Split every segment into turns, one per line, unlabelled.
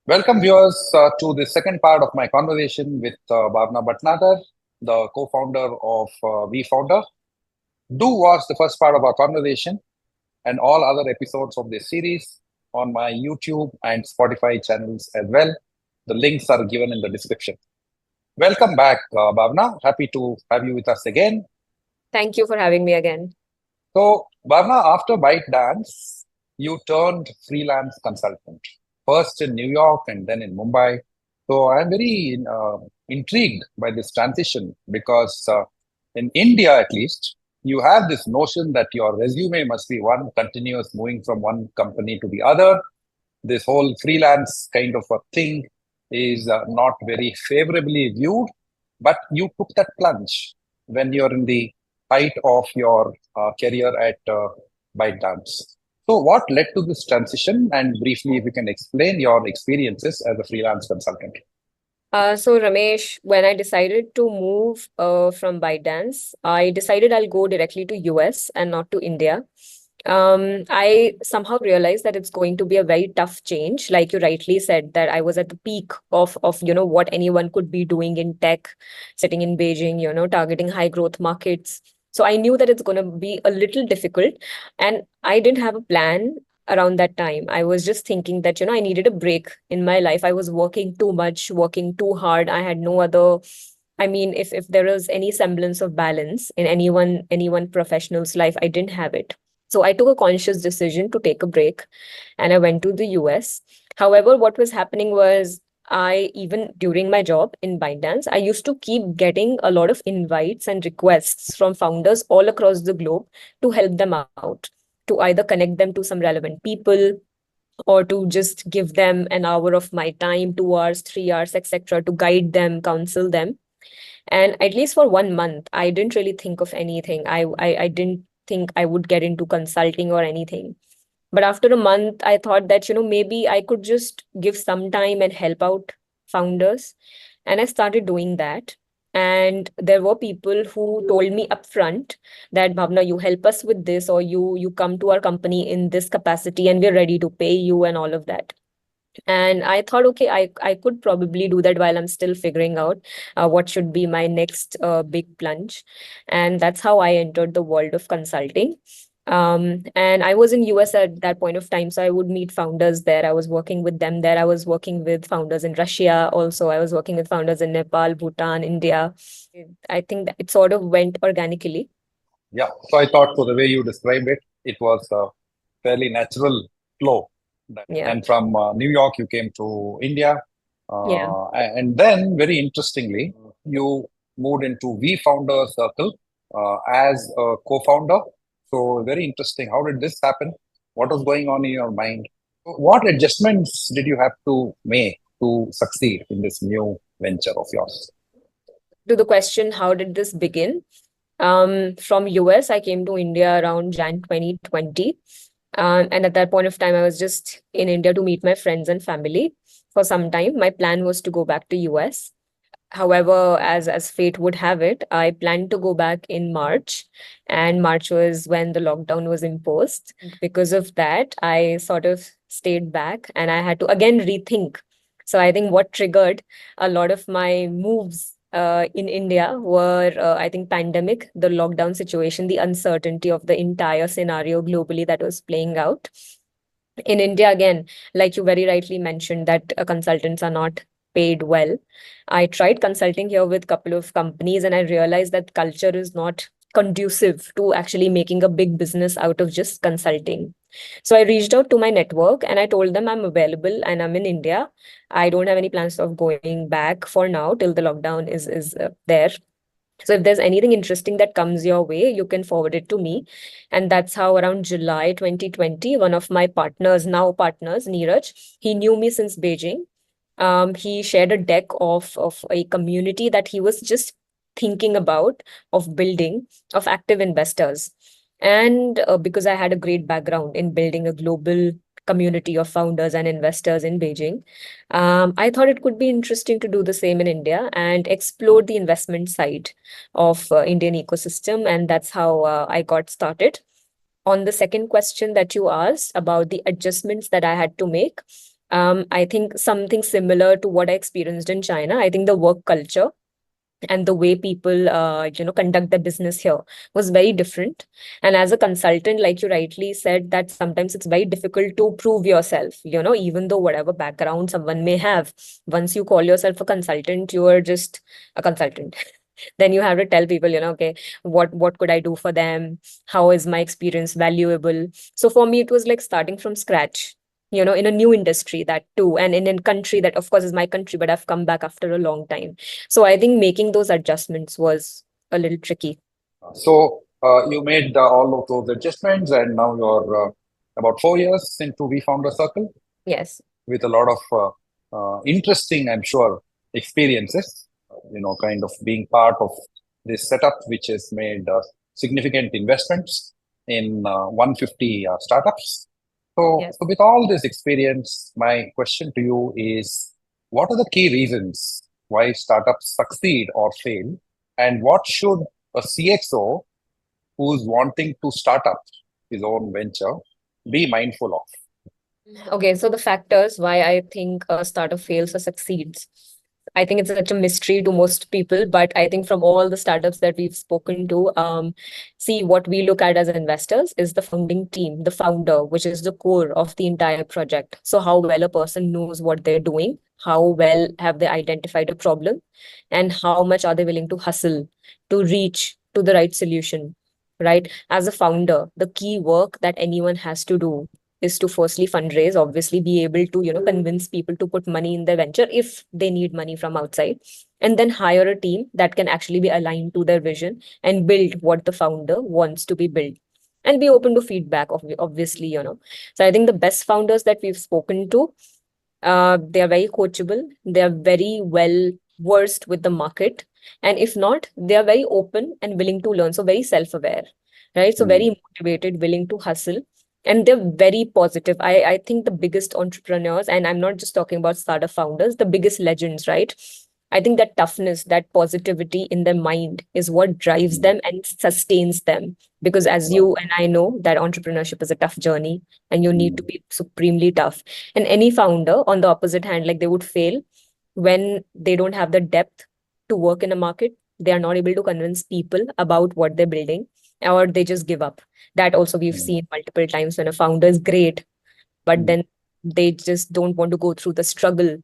Welcome, viewers, to the second part of my conversation with Bhawna Bhatnagar, the co-founder of WeFounder. Do watch the first part of our conversation and all other episodes of this series on my YouTube and Spotify channels as well. The links are given in the description. Welcome back, Bhavna. Happy to have you with us again.
Thank you for having me again.
So, Bhavna, after ByteDance, you turned freelance consultant, first in New York and then in Mumbai. So, I'm very intrigued by this transition because in India, at least, you have this notion that your resume must be one continuous moving from one company to the other. This whole freelance kind of a thing is not very favorably viewed, but you took that plunge when you're in the height of your career at ByteDance. So, what led to this transition? And briefly, if you can explain your experiences as a freelance consultant.
So Ramesh, when I decided to move from ByteDance, I decided I'll go directly to US and not to India. I somehow realized that it's going to be a very tough change. Like you rightly said, that I was at the peak of what anyone could be doing in tech, sitting in Beijing, targeting high growth markets. So I knew that it's going to be a little difficult, and I didn't have a plan around that time. I was just thinking that, I needed a break in my life. I was working too much, working too hard. I had no other, I mean, if there was any semblance of balance in anyone professional's life, I didn't have it. So I took a conscious decision to take a break and I went to the US. However, what was happening was even during my job in ByteDance, I used to keep getting a lot of invites and requests from founders all across the globe to help them out, to either connect them to some relevant people or to just give them an hour of my time, 2 hours, 3 hours, etc., to guide them, counsel them. And at least for 1 month, I didn't really think of anything. I didn't think I would get into consulting or anything. But after a month, I thought that, maybe I could just give some time and help out founders. And I started doing that. And there were people who told me upfront that, Bhavna, you help us with this, or you come to our company in this capacity and we're ready to pay you and all of that. And I thought, okay, I could probably do that while I'm still figuring out what should be my next big plunge. And that's how I entered the world of consulting. And I was in US at that point of time, so I would meet founders there. I was working with them there. I was working with founders in Russia also. I was working with founders in Nepal, Bhutan, India. I think that it sort of went organically.
Yeah, so I thought, so the way you described it, it was a fairly natural flow.
Yeah.
And from New York, you came to India.
Yeah.
And then, very interestingly, you moved into V Founder Circle as a co founder. So, very interesting. How did this happen? What was going on in your mind? What adjustments did you have to make to succeed in this new venture of yours?
To the question, how did this begin? From US, I came to India around Jan 2020. And at that point of time, I was just in India to meet my friends and family for some time. My plan was to go back to US. However, as fate would have it, I planned to go back in March, and March was when the lockdown was imposed. Because of that, I sort of stayed back and I had to again rethink. So I think what triggered a lot of my moves in India were, I think, pandemic, the lockdown situation, the uncertainty of the entire scenario globally that was playing out. In India, again, like you very rightly mentioned, that consultants are not paid well. I tried consulting here with a couple of companies and I realized that culture is not conducive to actually making a big business out of just consulting. So I reached out to my network and I told them I'm available and I'm in India. I don't have any plans of going back for now till the lockdown is there. So if there's anything interesting that comes your way, you can forward it to me. And that's how around July 2020, one of my partners, now partners, Neeraj, he knew me since Beijing. He shared a deck of a community that he was just thinking about of building of active investors. And because I had a great background in building a global community of founders and investors in Beijing, I thought it could be interesting to do the same in India and explore the investment side of Indian ecosystem. And that's how I got started. On the second question that you asked about the adjustments that I had to make, I think something similar to what I experienced in China. I think the work culture and the way people conduct their business here was very different. And as a consultant, like you rightly said, that sometimes it's very difficult to prove yourself, even though whatever background someone may have, once you call yourself a consultant, you are just a consultant. Then you have to tell people, okay, what could I do for them, how is my experience valuable. So for me it was like starting from scratch, in a new industry, that too, and in a country that of course is my country, but I've come back after a long time. So I think making those adjustments was a little tricky.
So you made all of those adjustments, and now you're about 4 years into We Founder Circle
Yes.
with a lot of interesting, I'm sure, experiences. Kind of being part of this setup, which has made significant investments in 150 startups. So,
Yes.
so with all this experience, my question to you is, what are the key reasons why startups succeed or fail, and what should a CXO who's wanting to start up his own venture be mindful of?
Okay, so the factors why I think a startup fails or succeeds. I think it's such a mystery to most people, but I think from all the startups that we've spoken to, see, what we look at as investors is the founding team, the founder, which is the core of the entire project. So how well a person knows what they're doing, how well have they identified a problem, and how much are they willing to hustle to reach to the right solution, right? As a founder, the key work that anyone has to do is to firstly fundraise, obviously be able to convince people to put money in their venture if they need money from outside, and then hire a team that can actually be aligned to their vision and build what the founder wants to be built, and be open to feedback, obviously. So I think the best founders that we've spoken to, they are very coachable, they are very well versed with the market, and if not, they are very open and willing to learn, so very self-aware, right? So
Mm,
very motivated, willing to hustle, and they're very positive. I think the biggest entrepreneurs, and I'm not just talking about startup founders, the biggest legends, right? I think that toughness, that positivity in their mind is what drives
mm,
them and sustains them. Because as
right.
you and I know, that entrepreneurship is a tough journey, and you need to
Mm,
be supremely tough. And any founder, on the opposite hand, like, they would fail when they don't have the depth to work in a market. They are not able to convince people about what they're building, or they just give up. That also we've
mm,
seen multiple times when a founder is great, but
mm.
then they just don't want to go through the struggle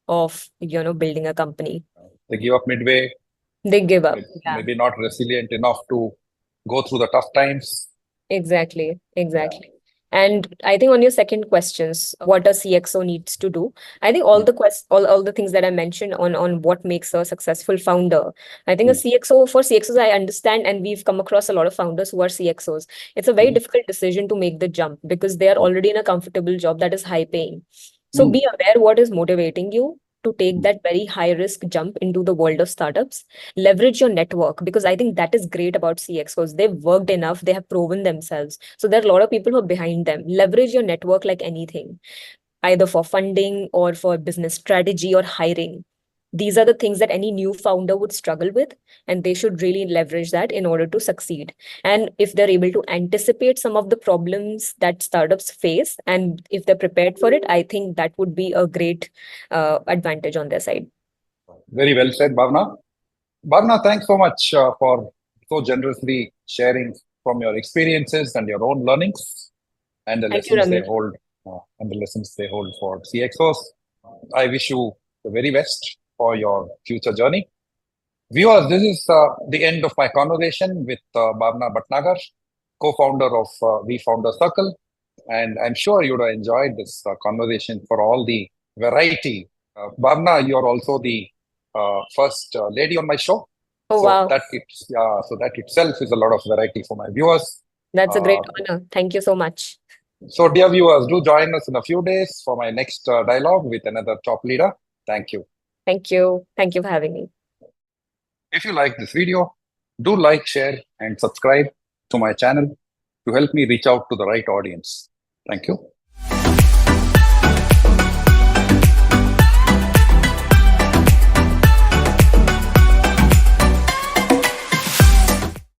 of building a company.
They give up midway,
They give up. Yeah.
maybe not resilient enough to go through the tough times.
Exactly,
Yeah.
exactly. And I think on your second questions, what a CXO needs to do, I think all
Mm,
the all the things that I mentioned on what makes a successful founder. I think a
mm,
CXO, for CXOs, I understand, and we've come across a lot of founders who are CXOs. It's a very
mm,
difficult decision to make the jump because they are
mm,
already in a comfortable job that is high paying. So
mm,
be aware what is motivating you to take
mm.
that very high risk jump into the world of startups. Leverage your network, because I think that is great about CXOs. They've worked enough, they have proven themselves. So there are a lot of people who are behind them. Leverage your network like anything, either for funding or for business strategy or hiring. These are the things that any new founder would struggle with, and they should really leverage that in order to succeed. And if they're able to anticipate some of the problems that startups face, and if they're prepared for it, I think that would be a great advantage on their side.
Very well said, Bhavna. Bhavna, thanks so much for so generously sharing from your experiences and your own learnings and the
Thank you,
lessons they
Ramesh.
hold for CXOs. I wish you the very best for your future journey. Viewers, this is the end of my conversation with Bhavna Bhatnagar, co-founder of We Founder Circle. And I'm sure you'd have enjoyed this conversation for all the variety. Bhavna, you're also the first lady on my show.
Oh, wow.
So that itself is a lot of variety for my viewers.
That's a great
Uh,
honor. Thank you so much.
so, dear viewers, do join us in a few days for my next dialogue with another top leader. Thank you.
Thank you. Thank you for having me.
If you like this video, do like, share, and subscribe to my channel to help me reach out to the right audience. Thank you.